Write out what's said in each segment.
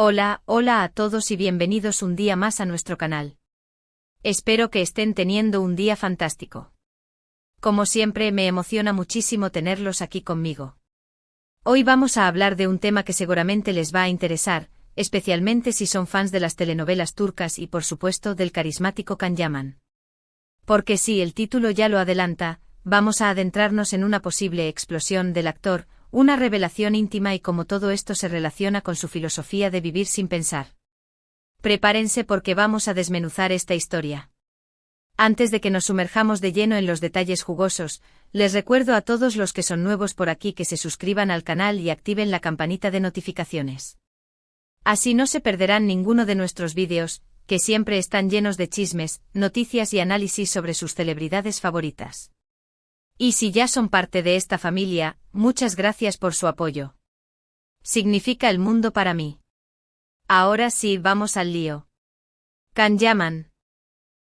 Hola a todos y bienvenidos un día más a nuestro canal. Espero que estén teniendo un día fantástico. Como siempre, me emociona muchísimo tenerlos aquí conmigo. Hoy vamos a hablar de un tema que seguramente les va a interesar, especialmente si son fans de las telenovelas turcas y por supuesto del carismático Can Yaman. Porque si el título ya lo adelanta, vamos a adentrarnos en una posible explosión del actor, una revelación íntima y cómo todo esto se relaciona con su filosofía de vivir sin pensar. Prepárense porque vamos a desmenuzar esta historia. Antes de que nos sumerjamos de lleno en los detalles jugosos, les recuerdo a todos los que son nuevos por aquí que se suscriban al canal y activen la campanita de notificaciones. Así no se perderán ninguno de nuestros vídeos, que siempre están llenos de chismes, noticias y análisis sobre sus celebridades favoritas. Y si ya son parte de esta familia, muchas gracias por su apoyo. Significa el mundo para mí. Ahora sí, vamos al lío. Can Yaman.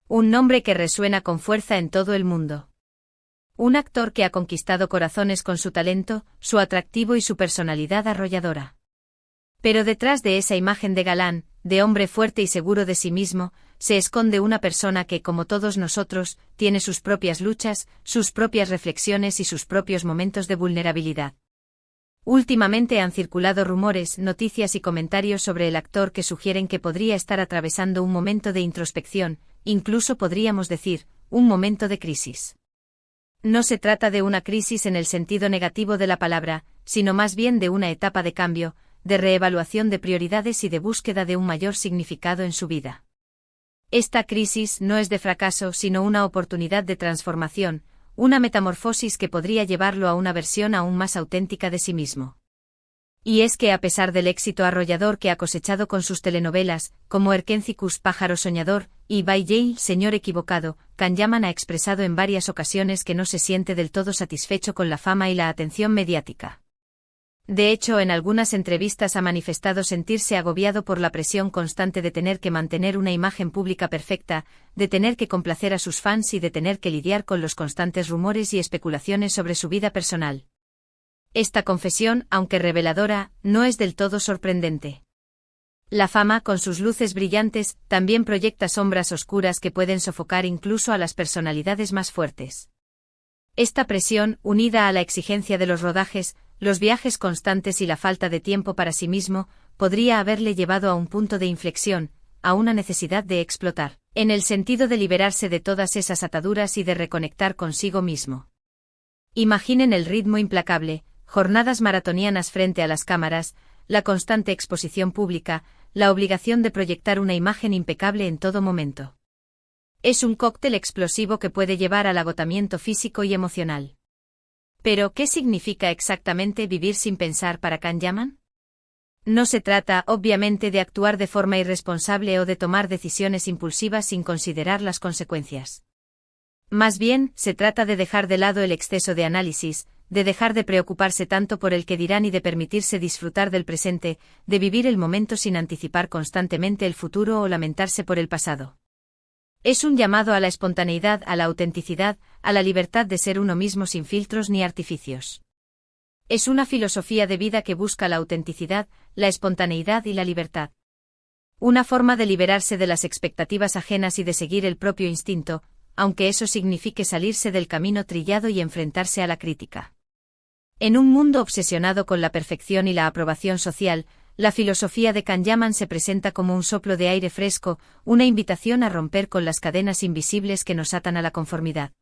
Un nombre que resuena con fuerza en todo el mundo. Un actor que ha conquistado corazones con su talento, su atractivo y su personalidad arrolladora. Pero detrás de esa imagen de galán, de hombre fuerte y seguro de sí mismo, se esconde una persona que, como todos nosotros, tiene sus propias luchas, sus propias reflexiones y sus propios momentos de vulnerabilidad. Últimamente han circulado rumores, noticias y comentarios sobre el actor que sugieren que podría estar atravesando un momento de introspección, incluso podríamos decir, un momento de crisis. No se trata de una crisis en el sentido negativo de la palabra, sino más bien de una etapa de cambio, de reevaluación de prioridades y de búsqueda de un mayor significado en su vida. Esta crisis no es de fracaso sino una oportunidad de transformación, una metamorfosis que podría llevarlo a una versión aún más auténtica de sí mismo. Y es que a pesar del éxito arrollador que ha cosechado con sus telenovelas, como Erkencikus Pájaro Soñador, y Bay Jail Señor Equivocado, Can Yaman ha expresado en varias ocasiones que no se siente del todo satisfecho con la fama y la atención mediática. De hecho, en algunas entrevistas ha manifestado sentirse agobiado por la presión constante de tener que mantener una imagen pública perfecta, de tener que complacer a sus fans y de tener que lidiar con los constantes rumores y especulaciones sobre su vida personal. Esta confesión, aunque reveladora, no es del todo sorprendente. La fama, con sus luces brillantes, también proyecta sombras oscuras que pueden sofocar incluso a las personalidades más fuertes. Esta presión, unida a la exigencia de los rodajes, los viajes constantes y la falta de tiempo para sí mismo, podría haberle llevado a un punto de inflexión, a una necesidad de explotar, en el sentido de liberarse de todas esas ataduras y de reconectar consigo mismo. Imaginen el ritmo implacable, jornadas maratonianas frente a las cámaras, la constante exposición pública, la obligación de proyectar una imagen impecable en todo momento. Es un cóctel explosivo que puede llevar al agotamiento físico y emocional. Pero, ¿qué significa exactamente vivir sin pensar para Can Yaman? No se trata, obviamente, de actuar de forma irresponsable o de tomar decisiones impulsivas sin considerar las consecuencias. Más bien, se trata de dejar de lado el exceso de análisis, de dejar de preocuparse tanto por el que dirán y de permitirse disfrutar del presente, de vivir el momento sin anticipar constantemente el futuro o lamentarse por el pasado. Es un llamado a la espontaneidad, a la autenticidad, a la libertad de ser uno mismo sin filtros ni artificios. Es una filosofía de vida que busca la autenticidad, la espontaneidad y la libertad. Una forma de liberarse de las expectativas ajenas y de seguir el propio instinto, aunque eso signifique salirse del camino trillado y enfrentarse a la crítica. En un mundo obsesionado con la perfección y la aprobación social, la filosofía de Can Yaman se presenta como un soplo de aire fresco, una invitación a romper con las cadenas invisibles que nos atan a la conformidad.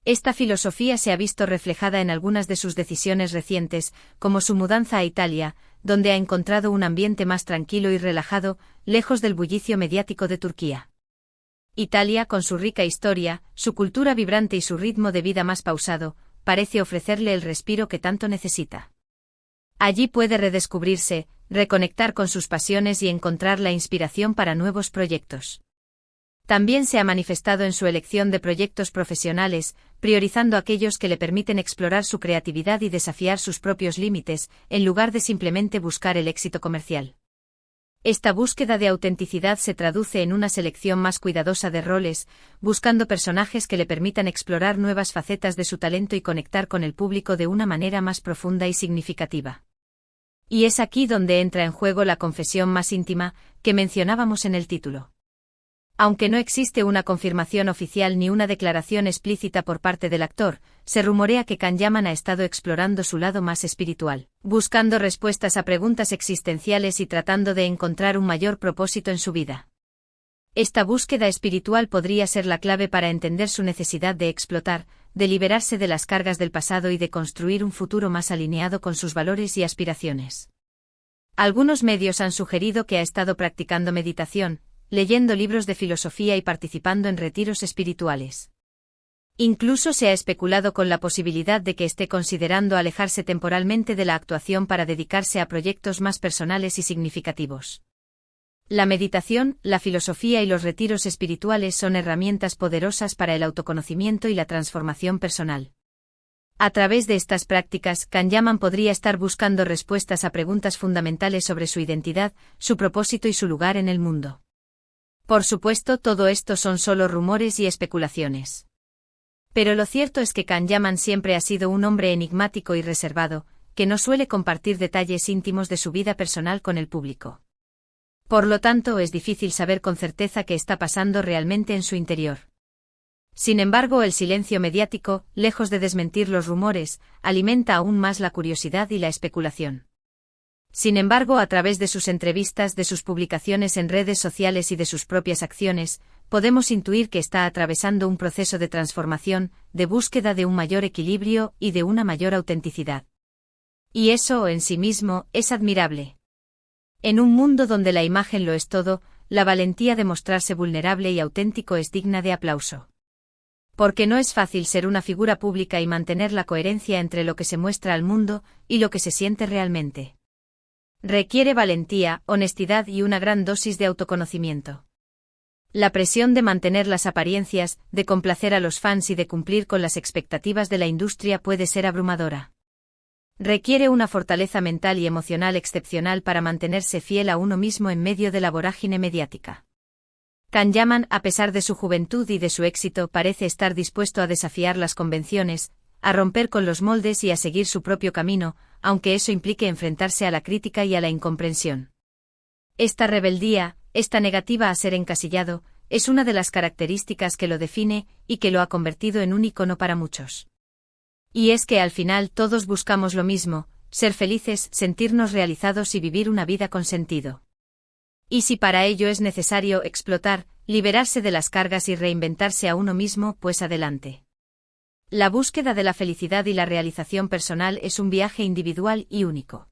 Esta filosofía se ha visto reflejada en algunas de sus decisiones recientes, como su mudanza a Italia, donde ha encontrado un ambiente más tranquilo y relajado, lejos del bullicio mediático de Turquía. Italia, con su rica historia, su cultura vibrante y su ritmo de vida más pausado, parece ofrecerle el respiro que tanto necesita. Allí puede redescubrirse, reconectar con sus pasiones y encontrar la inspiración para nuevos proyectos. También se ha manifestado en su elección de proyectos profesionales, priorizando aquellos que le permiten explorar su creatividad y desafiar sus propios límites, en lugar de simplemente buscar el éxito comercial. Esta búsqueda de autenticidad se traduce en una selección más cuidadosa de roles, buscando personajes que le permitan explorar nuevas facetas de su talento y conectar con el público de una manera más profunda y significativa. Y es aquí donde entra en juego la confesión más íntima, que mencionábamos en el título. Aunque no existe una confirmación oficial ni una declaración explícita por parte del actor, se rumorea que Kanyaman ha estado explorando su lado más espiritual, buscando respuestas a preguntas existenciales y tratando de encontrar un mayor propósito en su vida. Esta búsqueda espiritual podría ser la clave para entender su necesidad de explotar, de liberarse de las cargas del pasado y de construir un futuro más alineado con sus valores y aspiraciones. Algunos medios han sugerido que ha estado practicando meditación, leyendo libros de filosofía y participando en retiros espirituales. Incluso se ha especulado con la posibilidad de que esté considerando alejarse temporalmente de la actuación para dedicarse a proyectos más personales y significativos. La meditación, la filosofía y los retiros espirituales son herramientas poderosas para el autoconocimiento y la transformación personal. A través de estas prácticas, Kanyaman podría estar buscando respuestas a preguntas fundamentales sobre su identidad, su propósito y su lugar en el mundo. Por supuesto, todo esto son solo rumores y especulaciones. Pero lo cierto es que Kanyaman siempre ha sido un hombre enigmático y reservado, que no suele compartir detalles íntimos de su vida personal con el público. Por lo tanto, es difícil saber con certeza qué está pasando realmente en su interior. Sin embargo, el silencio mediático, lejos de desmentir los rumores, alimenta aún más la curiosidad y la especulación. Sin embargo, a través de sus entrevistas, de sus publicaciones en redes sociales y de sus propias acciones, podemos intuir que está atravesando un proceso de transformación, de búsqueda de un mayor equilibrio y de una mayor autenticidad. Y eso, en sí mismo, es admirable. En un mundo donde la imagen lo es todo, la valentía de mostrarse vulnerable y auténtico es digna de aplauso. Porque no es fácil ser una figura pública y mantener la coherencia entre lo que se muestra al mundo y lo que se siente realmente. Requiere valentía, honestidad y una gran dosis de autoconocimiento. La presión de mantener las apariencias, de complacer a los fans y de cumplir con las expectativas de la industria puede ser abrumadora. Requiere una fortaleza mental y emocional excepcional para mantenerse fiel a uno mismo en medio de la vorágine mediática. Kanyaman, a pesar de su juventud y de su éxito, parece estar dispuesto a desafiar las convenciones, a romper con los moldes y a seguir su propio camino, aunque eso implique enfrentarse a la crítica y a la incomprensión. Esta rebeldía, esta negativa a ser encasillado, es una de las características que lo define y que lo ha convertido en un ícono para muchos. Y es que al final todos buscamos lo mismo, ser felices, sentirnos realizados y vivir una vida con sentido. Y si para ello es necesario explotar, liberarse de las cargas y reinventarse a uno mismo, pues adelante. La búsqueda de la felicidad y la realización personal es un viaje individual y único.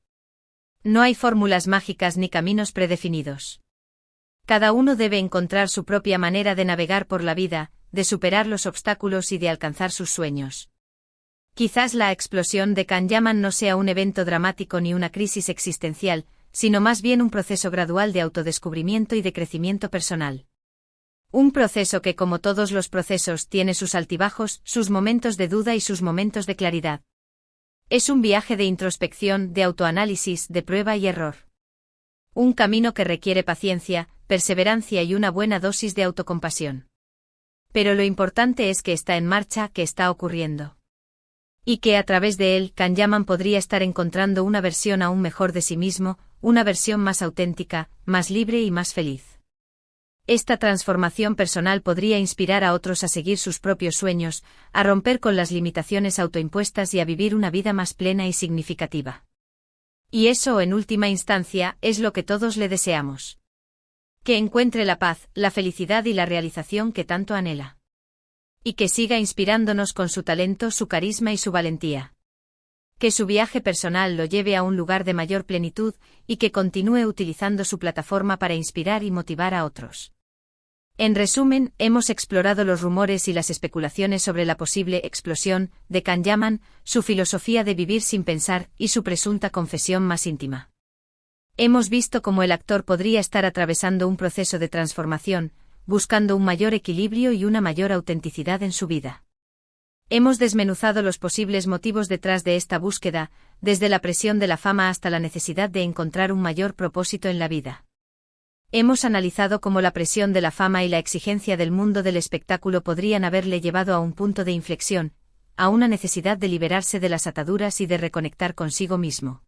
No hay fórmulas mágicas ni caminos predefinidos. Cada uno debe encontrar su propia manera de navegar por la vida, de superar los obstáculos y de alcanzar sus sueños. Quizás la explosión de Kanyaman no sea un evento dramático ni una crisis existencial, sino más bien un proceso gradual de autodescubrimiento y de crecimiento personal. Un proceso que, como todos los procesos, tiene sus altibajos, sus momentos de duda y sus momentos de claridad. Es un viaje de introspección, de autoanálisis, de prueba y error. Un camino que requiere paciencia, perseverancia y una buena dosis de autocompasión. Pero lo importante es que está en marcha, que está ocurriendo. Y que a través de él, Kanyaman podría estar encontrando una versión aún mejor de sí mismo, una versión más auténtica, más libre y más feliz. Esta transformación personal podría inspirar a otros a seguir sus propios sueños, a romper con las limitaciones autoimpuestas y a vivir una vida más plena y significativa. Y eso, en última instancia, es lo que todos le deseamos. Que encuentre la paz, la felicidad y la realización que tanto anhela. Y que siga inspirándonos con su talento, su carisma y su valentía. Que su viaje personal lo lleve a un lugar de mayor plenitud y que continúe utilizando su plataforma para inspirar y motivar a otros. En resumen, hemos explorado los rumores y las especulaciones sobre la posible explosión de Kanyaman, su filosofía de vivir sin pensar y su presunta confesión más íntima. Hemos visto cómo el actor podría estar atravesando un proceso de transformación, buscando un mayor equilibrio y una mayor autenticidad en su vida. Hemos desmenuzado los posibles motivos detrás de esta búsqueda, desde la presión de la fama hasta la necesidad de encontrar un mayor propósito en la vida. Hemos analizado cómo la presión de la fama y la exigencia del mundo del espectáculo podrían haberle llevado a un punto de inflexión, a una necesidad de liberarse de las ataduras y de reconectar consigo mismo.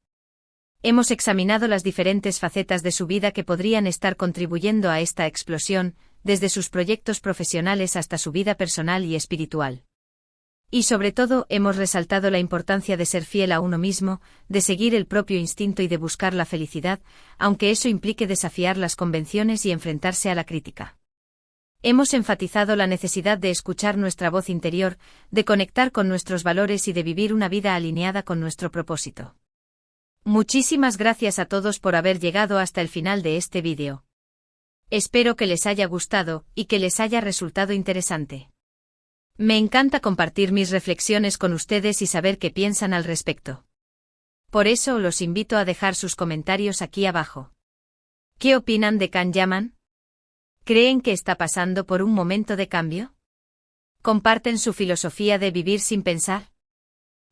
Hemos examinado las diferentes facetas de su vida que podrían estar contribuyendo a esta explosión, desde sus proyectos profesionales hasta su vida personal y espiritual. Y sobre todo, hemos resaltado la importancia de ser fiel a uno mismo, de seguir el propio instinto y de buscar la felicidad, aunque eso implique desafiar las convenciones y enfrentarse a la crítica. Hemos enfatizado la necesidad de escuchar nuestra voz interior, de conectar con nuestros valores y de vivir una vida alineada con nuestro propósito. Muchísimas gracias a todos por haber llegado hasta el final de este vídeo. Espero que les haya gustado y que les haya resultado interesante. Me encanta compartir mis reflexiones con ustedes y saber qué piensan al respecto. Por eso los invito a dejar sus comentarios aquí abajo. ¿Qué opinan de Can Yaman? ¿Creen que está pasando por un momento de cambio? ¿Comparten su filosofía de vivir sin pensar?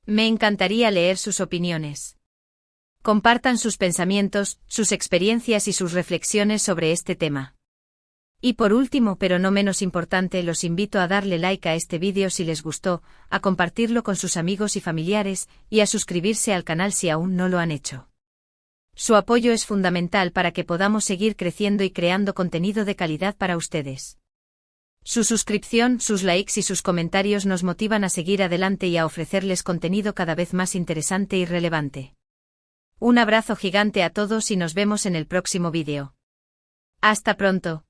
Me encantaría leer sus opiniones. Compartan sus pensamientos, sus experiencias y sus reflexiones sobre este tema. Y por último, pero no menos importante, los invito a darle like a este vídeo si les gustó, a compartirlo con sus amigos y familiares, y a suscribirse al canal si aún no lo han hecho. Su apoyo es fundamental para que podamos seguir creciendo y creando contenido de calidad para ustedes. Su suscripción, sus likes y sus comentarios nos motivan a seguir adelante y a ofrecerles contenido cada vez más interesante y relevante. Un abrazo gigante a todos y nos vemos en el próximo vídeo. Hasta pronto.